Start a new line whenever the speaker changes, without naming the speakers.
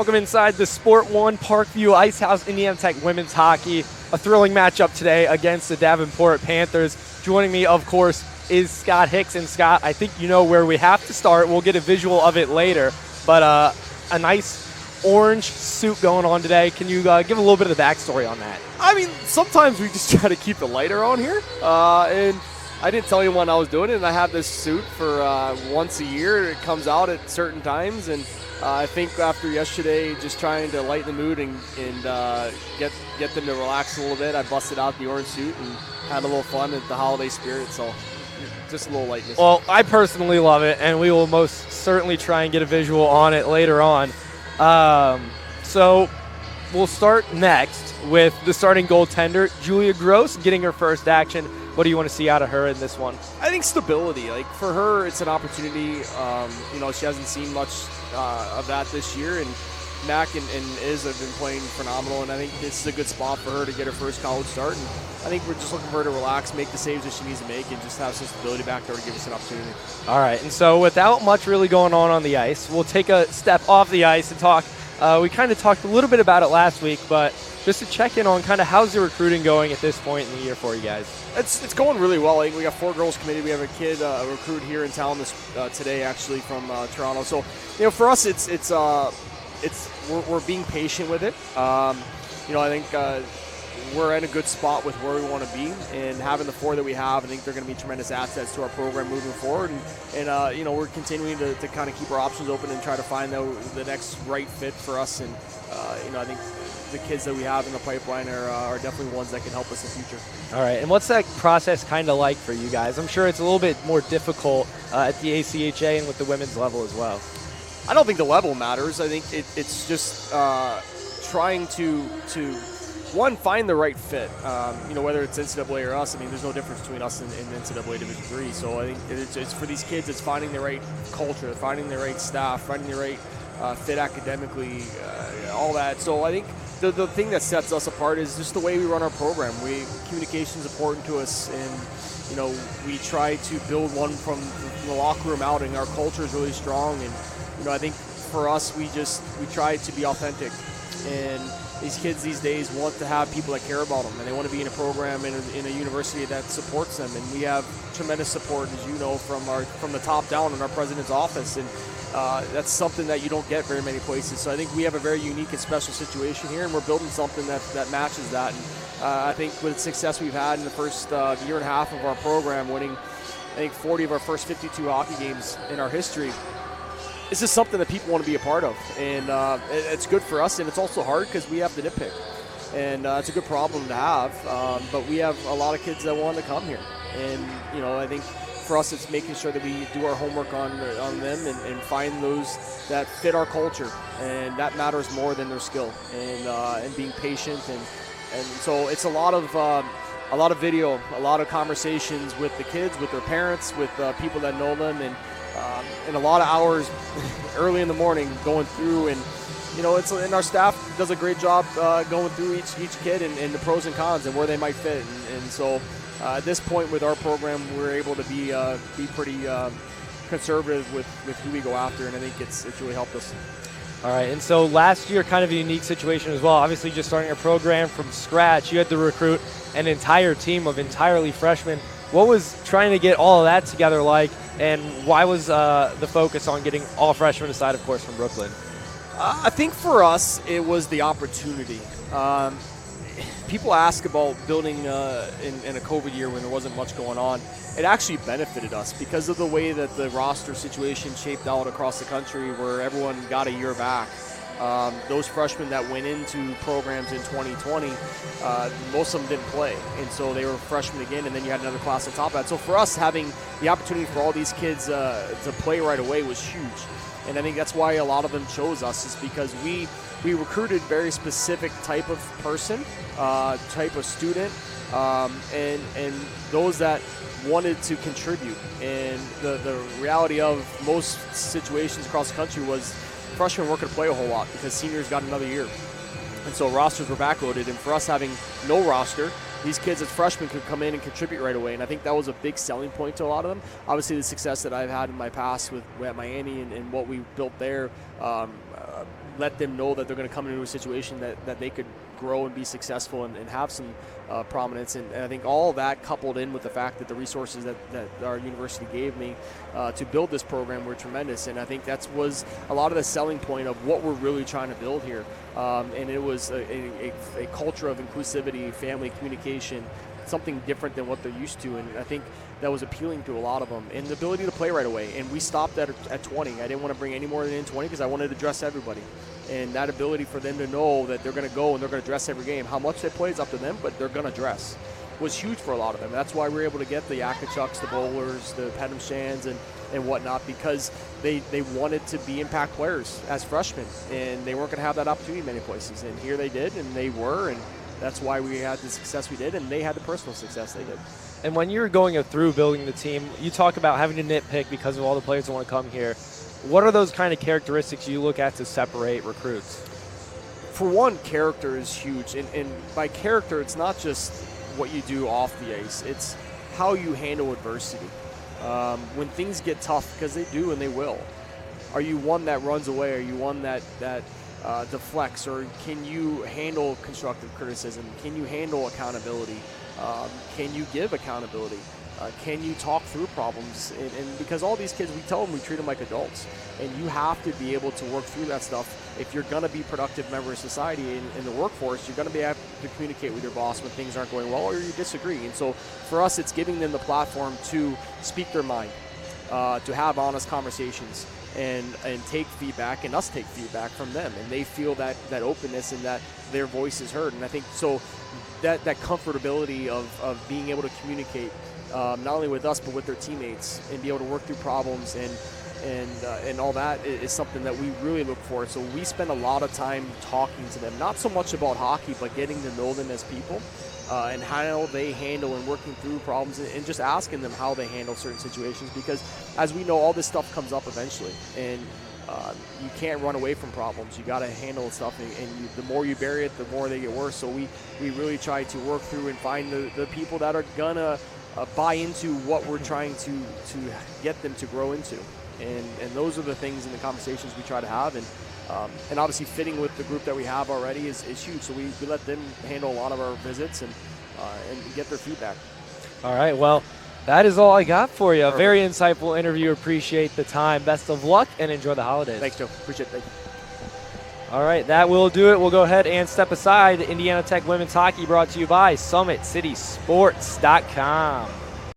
Welcome inside the Sport One Parkview Ice House Indiana Tech women's hockey. A thrilling matchup today against the Davenport Panthers. Joining me, of course, is Scott Hicks. And Scott, I think you know where we have to start. We'll get a visual of it later. But a nice orange suit going on today. Can you give a little bit of the backstory on that?
I mean, sometimes we just try to keep the lighter on here. And I didn't tell anyone I was doing it. And I have this suit for once a year. It comes out at certain times. And I think after yesterday, just trying to lighten the mood and get them to relax a little bit, I busted out the orange suit and had a little fun at the holiday spirit. So just a little lightness.
Well, I personally love it, and we will most certainly try and get a visual on it later on. So we'll start next with the starting goaltender, Julia Gross, getting her first action. What do you want to see out of her in this one?
I think stability. Like, for her, it's an opportunity. She hasn't seen much of that this year, and Mac and Iz have been playing phenomenal, and I think this is a good spot for her to get her first college start. And I think we're just looking for her to relax, make the saves that she needs to make, and just have some stability back there to give us an opportunity.
All right, and so without much really going on the ice, we'll take a step off the ice and talk. We kind of talked a little bit about it last week, but just to check in on kind of how's the recruiting going at this point in the year for you guys?
It's going really well. Like, we got 4 girls committed. We have a kid, a recruit here in town today, actually, from Toronto. So, for us, we're being patient with it. I think we're in a good spot with where we want to be, and having the 4 that we have, I think they're going to be tremendous assets to our program moving forward. And we're continuing to kind of keep our options open and try to find the next right fit for us. And I think the kids that we have in the pipeline are definitely ones that can help us in the future.
All right, and what's that process kind of like for you guys? I'm sure it's a little bit more difficult at the ACHA and with the women's level as well.
I don't think the level matters. I think it's just trying to find the right fit. Whether it's NCAA or us, I mean, there's no difference between us and NCAA Division III. So I think it's for these kids, it's finding the right culture, finding the right staff, finding the right fit academically, all that. So I think the thing that sets us apart is just the way we run our program. Communication is important to us, and we try to build one from the locker room out, and our culture is really strong. And I think for us, we try to be authentic, and these kids these days want to have people that care about them, and they want to be in a program in a university that supports them. And we have tremendous support, as you know, from the top down in our president's office, and that's something that you don't get very many places. So I think we have a very unique and special situation here, and we're building something that matches that. And I think with the success we've had in the first year and a half of our program, winning I think 40 of our first 52 hockey games in our history, this is something that people want to be a part of, and it's good for us, and it's also hard because we have to nitpick, and it's a good problem to have, but we have a lot of kids that want to come here, and I think for us it's making sure that we do our homework on them and find those that fit our culture, and that matters more than their skill, and being patient, and so it's a lot of video, a lot of conversations with the kids, with their parents, with people that know them, and a lot of hours early in the morning going through, and and our staff does a great job going through each kid and the pros and cons and where they might fit, and so at this point with our program, we're able to be pretty conservative with who we go after, and I think it's really helped us.
All right, and so last year, kind of a unique situation as well. Obviously, just starting a program from scratch, you had to recruit an entire team of entirely freshmen. What was trying to get all of that together like, and why was the focus on getting all freshmen aside, of course, from Brooklyn?
I think for us, it was the opportunity. People ask about building in a COVID year when there wasn't much going on. It actually benefited us because of the way that the roster situation shaped out across the country, where everyone got a year back. Those freshmen that went into programs in 2020, most of them didn't play, and so they were freshmen again, and then you had another class on top of that. So for us, having the opportunity for all these kids to play right away was huge, and I think that's why a lot of them chose us, is because we recruited very specific type of person, type of student, and those that wanted to contribute. And the reality of most situations across the country was freshmen weren't going to play a whole lot because seniors got another year. And so rosters were backloaded. And for us having no roster, these kids as freshmen could come in and contribute right away. And I think that was a big selling point to a lot of them. Obviously, the success that I've had in my past at Miami and what we built there, let them know that they're going to come into a situation that they could grow and be successful and have some prominence. And I think all that coupled in with the fact that the resources that our university gave me to build this program were tremendous. And I think that was a lot of the selling point of what we're really trying to build here. And it was a culture of inclusivity, family communication, something different than what they're used to. And I think that was appealing to a lot of them. And the ability to play right away. And we stopped at 20. I didn't want to bring any more than 20 because I wanted to dress everybody. And that ability for them to know that they're going to go and they're going to dress every game. How much they play is up to them, but they're going to dress was huge for a lot of them. That's why we were able to get the Yakachucks, the Bowlers, the Pedamshans, and whatnot, because they wanted to be impact players as freshmen, and they weren't going to have that opportunity many places. And here they did, and they were, and that's why we had the success we did, and they had the personal success they did.
And when you're going through building the team, you talk about having to nitpick because of all the players that want to come here. What are those kind of characteristics you look at to separate recruits?
For one, character is huge. And by character, it's not just what you do off the ice. It's how you handle adversity. When things get tough, because they do and they will, are you one that runs away? Are you one that deflects? Or can you handle constructive criticism? Can you handle accountability? Can you give accountability? Can you talk through problems? And because all these kids, we tell them we treat them like adults. And you have to be able to work through that stuff. If you're going to be a productive member of society in the workforce, you're going to be able to communicate with your boss when things aren't going well or you disagree. And so for us, it's giving them the platform to speak their mind, to have honest conversations and take feedback, and us take feedback from them. And they feel that openness and that their voice is heard. And I think so that comfortability of being able to communicate not only with us but with their teammates and be able to work through problems and all that is something that we really look for. So we spend a lot of time talking to them, not so much about hockey, but getting to know them as people and how they handle and working through problems and just asking them how they handle certain situations, because as we know, all this stuff comes up eventually, and you can't run away from problems. You got to handle stuff, and the more you bury it, the more they get worse. So we really try to work through and find the people that are gonna buy into what we're trying to get them to grow into. And those are the things in the conversations we try to have. And obviously fitting with the group that we have already is huge. So we let them handle a lot of our visits and get their feedback.
All right, well, that is all I got for you. A very insightful interview. Appreciate the time. Best of luck and enjoy the holidays.
Thanks, Joe. Appreciate it. Thank you.
All right, that will do it. We'll go ahead and step aside. Indiana Tech Women's Hockey brought to you by SummitCitySports.com.